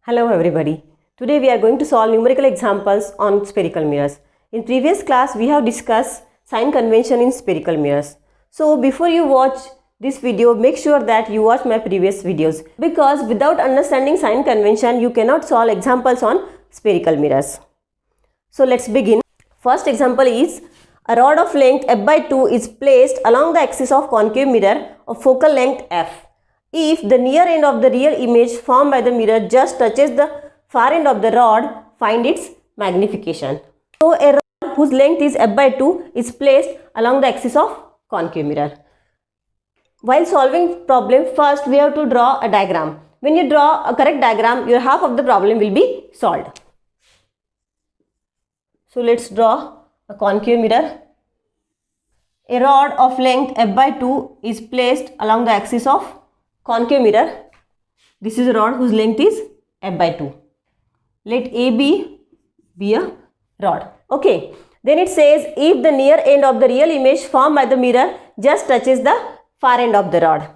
Hello everybody. Today we are going to solve numerical examples on spherical mirrors. In previous class we have discussed sign convention in spherical mirrors. So before you watch this video, make sure that you watch my previous videos, because without understanding sign convention you cannot solve examples on spherical mirrors. So let's begin. First example is a rod of length f by 2 is placed along the axis of concave mirror of focal length f. If the near end of the real image formed by the mirror just touches the far end of the rod, find its magnification. So a rod whose length is f by 2 is placed along the axis of concave mirror. While solving problem, first we have to draw a diagram. When you draw a correct diagram, your half of the problem will be solved. So let's draw a concave mirror. A rod of length f by 2 is placed along the axis of concave mirror. This is a rod whose length is f by 2. Let AB be a rod. Okay. Then it says if the near end of the real image formed by the mirror just touches the far end of the rod.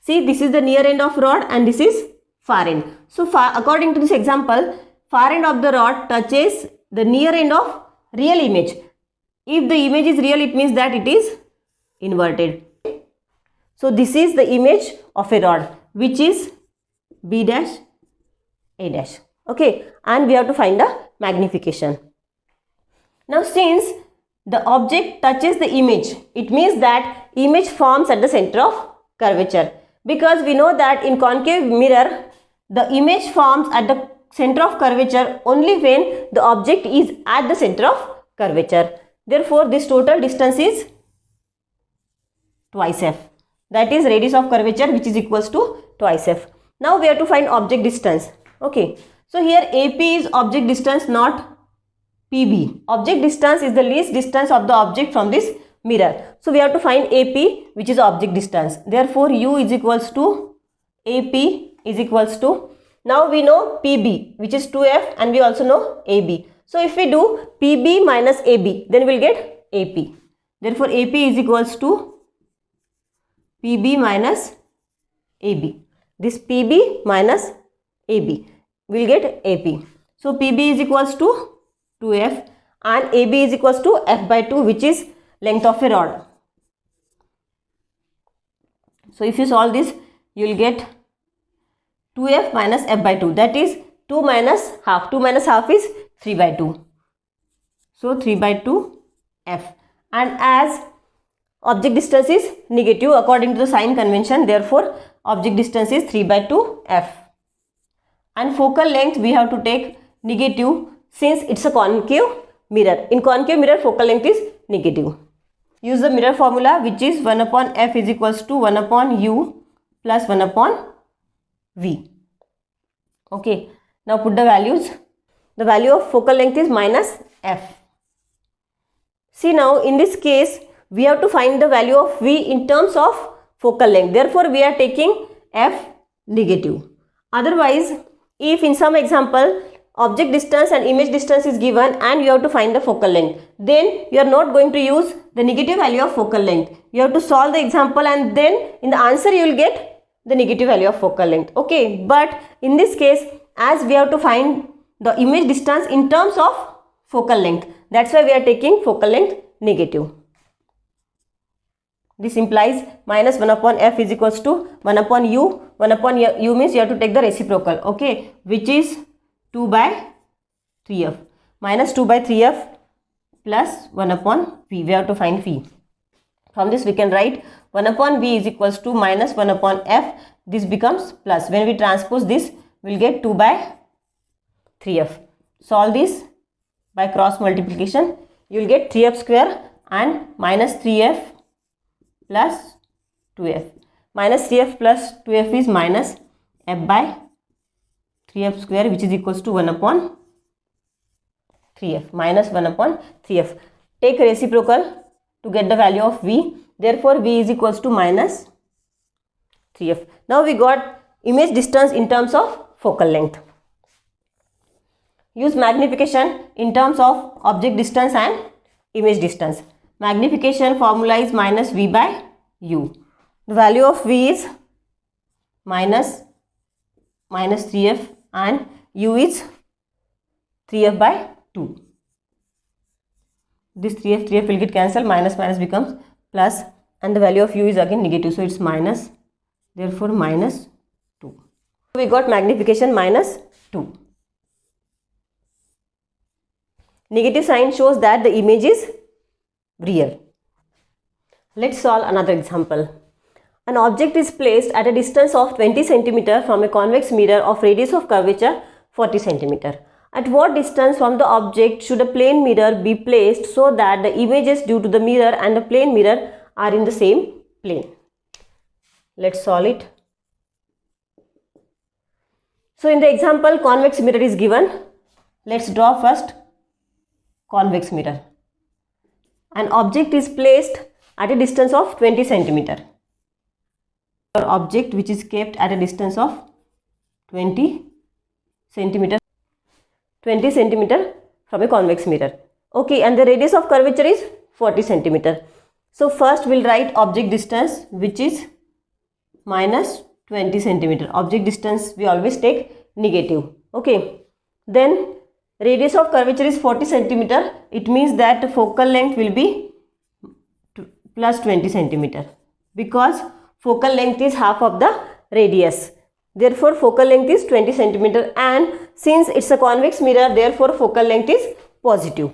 See, this is the near end of rod and this is far end. So according to this example, far end of the rod touches the near end of real image. If the image is real, it means that it is inverted. So this is the image of a rod, which is B dash A dash. Okay, and we have to find the magnification. Now since the object touches the image, it means that image forms at the center of curvature. Because we know that in concave mirror, the image forms at the center of curvature only when the object is at the center of curvature. Therefore, this total distance is twice f. That is radius of curvature, which is equals to twice f. Now we have to find object distance. Okay. So here AP is object distance, not PB. Object distance is the least distance of the object from this mirror. So we have to find AP, which is object distance. Therefore, U is equals to AP is equals to, now we know PB, which is 2f, and we also know AB. So if we do PB minus AB, then we will get AP. Therefore, AP is equals to PB minus AB. This PB minus AB will get AP. So PB is equals to 2f and AB is equals to f by 2, which is length of a rod. So if you solve this, you will get 2f minus f by 2, that is 2 minus half. 2 minus half is 3 by 2. So 3 by 2 f, and as object distance is negative according to the sign convention, therefore object distance is 3 by 2 f. And focal length we have to take negative since it's a concave mirror. In concave mirror, focal length is negative. Use the mirror formula, which is 1 upon f is equals to 1 upon u plus 1 upon v. Okay. Now put the values. The value of focal length is minus f. See, now in this case, we have to find the value of v in terms of focal length. Therefore, we are taking f negative. Otherwise, if in some example, object distance and image distance is given and you have to find the focal length, then you are not going to use the negative value of focal length. You have to solve the example and then in the answer you will get the negative value of focal length. Okay, but in this case, as we have to find the image distance in terms of focal length, that's why we are taking focal length negative. This implies minus 1 upon f is equals to 1 upon u. 1 upon u means you have to take the reciprocal, okay, which is 2 by 3f. Minus 2 by 3f plus 1 upon v. We have to find v. From this we can write 1 upon v is equals to minus 1 upon f. This becomes plus. When we transpose this, we will get 2 by 3f. Solve this by cross multiplication. You will get 3f square and minus 3f plus 2f. Minus 3f plus 2f is minus f by 3f square, which is equals to 1 upon 3f. Minus 1 upon 3f. Take reciprocal to get the value of v. Therefore, v is equals to minus 3f. Now we got image distance in terms of focal length. Use magnification in terms of object distance and image distance. Magnification formula is minus v by u. The value of v is minus 3f and u is 3f by 2. This 3f will get cancelled, minus minus becomes plus, and the value of u is again negative, so it's minus, therefore minus 2. We got magnification minus 2. Negative sign shows that the image is real. Let's solve another example. An object is placed at a distance of 20 cm from a convex mirror of radius of curvature 40 cm. At what distance from the object should a plane mirror be placed so that the images due to the mirror and the plane mirror are in the same plane? Let's solve it. So in the example, convex mirror is given. Let's draw first convex mirror. An object is placed at a distance of 20 cm. Or object which is kept at a distance of 20 cm from a convex mirror. Okay, and the radius of curvature is 40 cm. So first we'll write object distance, which is minus 20 cm. Object distance we always take negative. Okay, then radius of curvature is 40 cm. It means that the focal length will be plus 20 cm, because focal length is half of the radius. Therefore focal length is 20 cm, and since it's a convex mirror, therefore focal length is positive.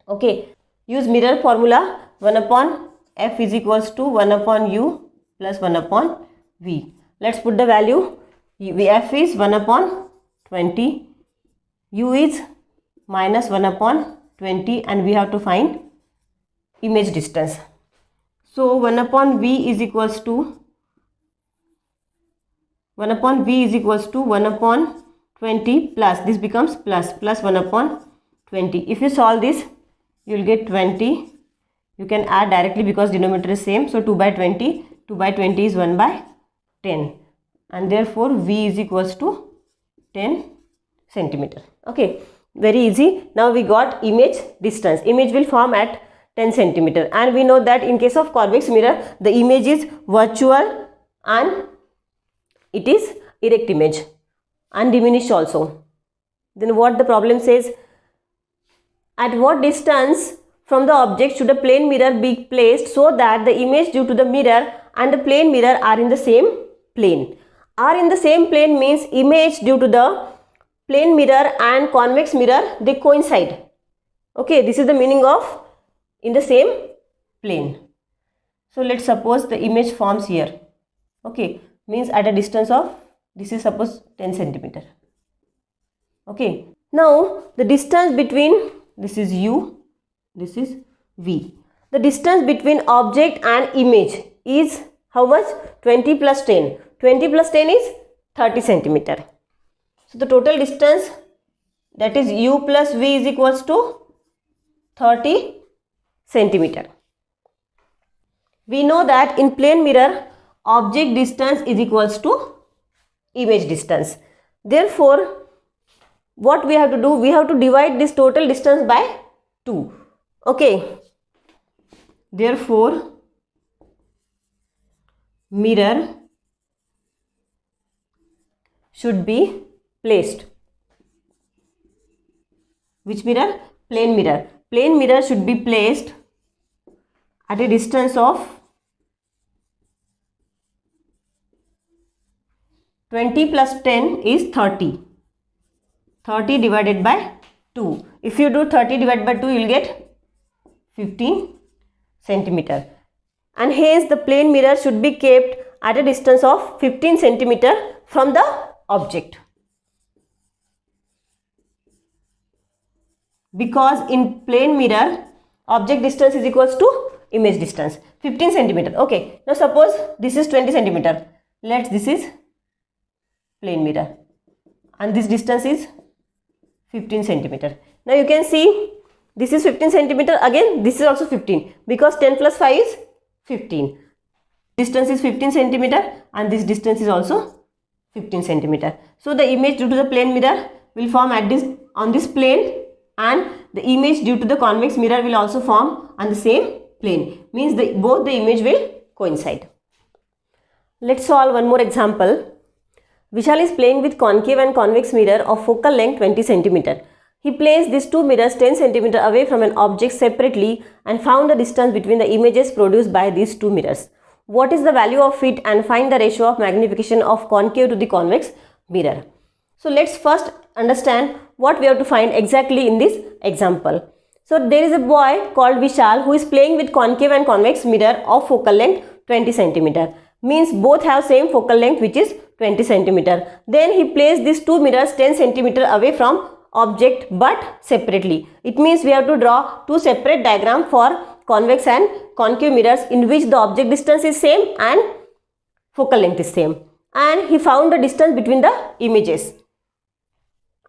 Okay, use mirror formula. 1 upon f is equals to 1 upon u plus 1 upon v. Let's put the value. F is 1 upon 20, u is minus 1 upon 20, and we have to find image distance. So 1 upon v is equals to 1 upon 20 plus, this becomes plus 1 upon 20. If you solve this, you will get 20. You can add directly because denominator is same. So 2 by 20. 2 by 20 is 1 by 10. And therefore v is equals to 10 centimeter. Okay, very easy. Now we got image distance. Image will form at 10 centimeter. And we know that in case of convex mirror, the image is virtual and it is erect image, undiminished also. Then what the problem says, at what distance from the object should a plane mirror be placed so that the image due to the mirror and the plane mirror are in the same plane? Are in the same plane means image due to the plane mirror and convex mirror, they coincide. Okay, this is the meaning of in the same plane. So let's suppose the image forms here. Okay, means at a distance of, this is suppose 10 centimeter. Okay, now the distance between, this is u, this is v. The distance between object and image is how much? 20 plus 10. 20 plus 10 is 30 centimeter. So the total distance, that is u plus v, is equals to 30 centimeter. We know that in plane mirror, object distance is equals to image distance. Therefore, what we have to do? We have to divide this total distance by 2. Okay. Therefore, mirror should be placed. Which mirror? Plane mirror. Plane mirror should be placed at a distance of 20 plus 10 is 30. 30 divided by 2. If you do 30 divided by 2, you will get 15 centimeter. And hence the plane mirror should be kept at a distance of 15 centimeter from the object. Because in plane mirror, object distance is equals to image distance, 15 centimeter. Okay, now suppose this is 20 centimeter. This is plane mirror and this distance is 15 centimeter. Now you can see this is 15 centimeter, again this is also 15 because 10 plus 5 is 15. Distance is 15 centimeter and this distance is also 15 centimeter. So the image due to the plane mirror will form at this on this plane, and the image due to the convex mirror will also form on the same plane. Means both the image will coincide. Let's solve one more example. Vishal is playing with concave and convex mirror of focal length 20 cm. He placed these two mirrors 10 cm away from an object separately and found the distance between the images produced by these two mirrors. What is the value of it, and find the ratio of magnification of concave to the convex mirror. So let's first understand what we have to find exactly in this example. So there is a boy called Vishal who is playing with concave and convex mirror of focal length 20 cm. Means both have same focal length, which is 20 cm. Then he placed these two mirrors 10 cm away from object but separately. It means we have to draw two separate diagrams for convex and concave mirrors in which the object distance is same and focal length is same. And he found the distance between the images.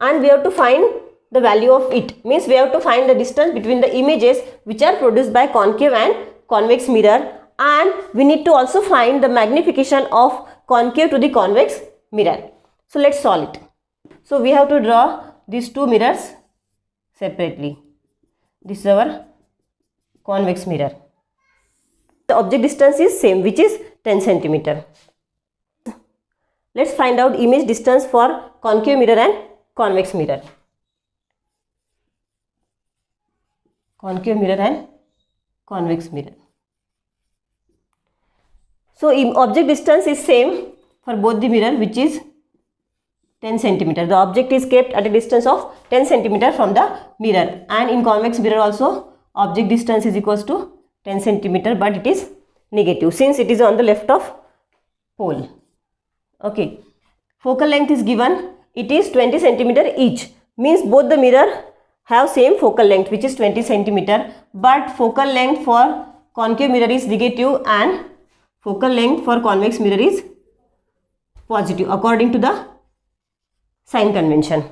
And we have to find the value of it. Means we have to find the distance between the images which are produced by concave and convex mirror, and we need to also find the magnification of concave to the convex mirror. So let's solve it. So we have to draw these two mirrors separately. This is our convex mirror. The object distance is same, which is 10 cm. Let's find out image distance for concave mirror and convex mirror. Concave mirror and convex mirror. So object distance is same for both the mirror, which is 10 cm. The object is kept at a distance of 10 cm from the mirror, and in convex mirror also object distance is equals to 10 cm, but it is negative since it is on the left of pole. Okay. Focal length is given. It is 20 cm each. Means both the mirror have same focal length, which is 20 cm, but focal length for concave mirror is negative and focal length for convex mirror is positive according to the sign convention.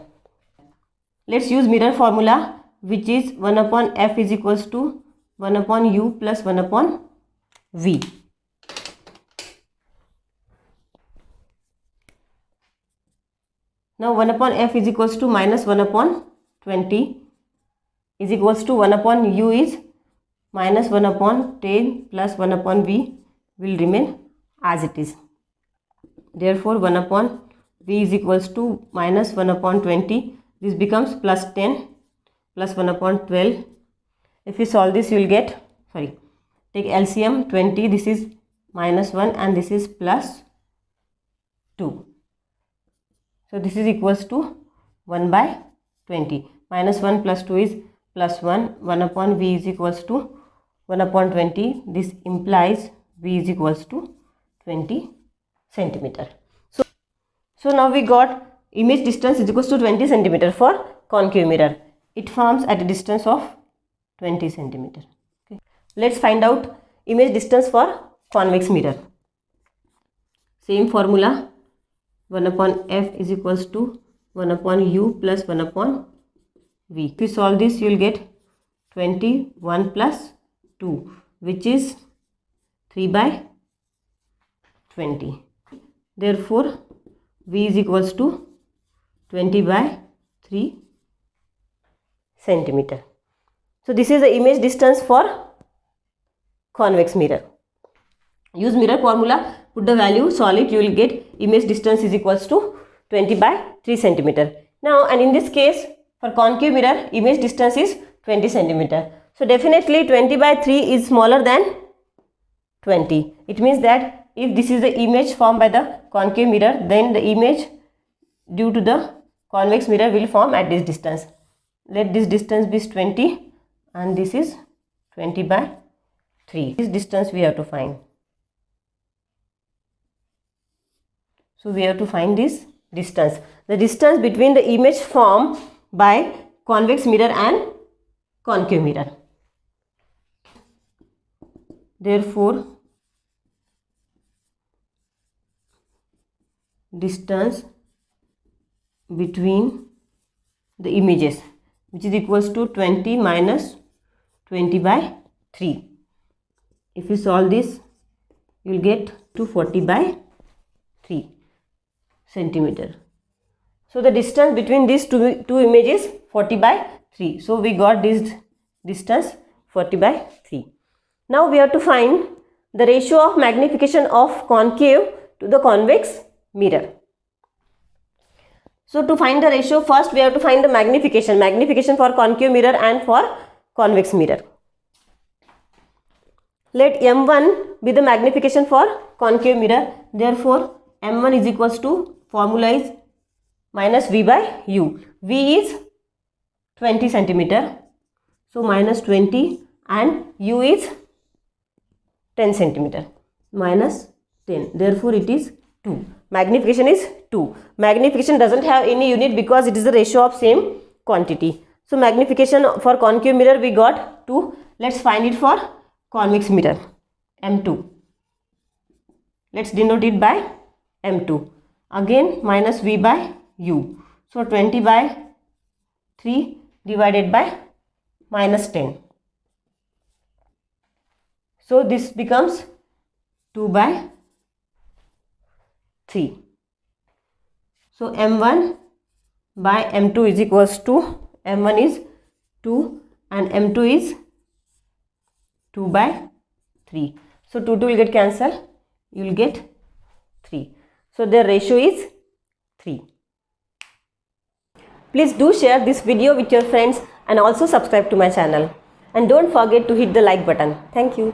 Let's use mirror formula, which is 1 upon f is equals to 1 upon u plus 1 upon v. Now 1 upon f is equals to minus 1 upon 20 is equals to 1 upon u is minus 1 upon 10 plus 1 upon v will remain as it is. Therefore 1 upon v is equals to minus 1 upon 20. This becomes plus 10 plus 1 upon 12. If you solve this, you will get, take LCM 20. This is minus 1 and this is plus 2. So this is equals to 1 by 20. Minus 1 plus 2 is plus 1. 1 upon v is equals to 1 upon 20. This implies v is equals to 20 centimeter. So now we got image distance is equals to 20 centimeter for concave mirror. It forms at a distance of 20 centimeter. Okay. Let's find out image distance for convex mirror. Same formula. 1 upon f is equals to 1 upon u plus 1 upon v. If you solve this, you will get 21 plus 2, which is 3 by 20. Therefore, v is equals to 20 by 3 centimeter. So this is the image distance for convex mirror. Use mirror formula, put the value, solve it, you will get image distance is equals to 20 by 3 centimeter. Now, and in this case, for concave mirror, image distance is 20 centimeter. So definitely 20 by 3 is smaller than 20. It means that if this is the image formed by the concave mirror, then the image due to the convex mirror will form at this distance. Let this distance be 20 and this is 20 by 3. This distance we have to find. So we have to find this distance. The distance between the image formed by convex mirror and concave mirror. Therefore, distance between the images, which is equals to 20 minus 20 by 3. If you solve this, you will get to 40 by 3 centimeter. So the distance between these two images 40 by 3. So we got this distance 40 by 3. Now we have to find the ratio of magnification of concave to the convex mirror. So to find the ratio, first we have to find the magnification for concave mirror and for convex mirror. Let M1 be the magnification for concave mirror. Therefore, M1 is equals to, formula is minus V by U. V is 20 centimeter. So minus 20 and U is 10 centimeter. Minus 10. Therefore, it is 2. Magnification is 2. Magnification doesn't have any unit because it is the ratio of same quantity. So magnification for concave mirror we got 2. Let's find it for convex mirror, M2. Let's denote it by M2. Again minus V by U. So 20 by 3 divided by minus 10. So this becomes 2 by 3. So M1 by M2 is equals to, M1 is 2 and M2 is 2 by 3. So 2 will get cancelled. You will get 3. So their ratio is 3. Please do share this video with your friends and also subscribe to my channel. And don't forget to hit the like button. Thank you.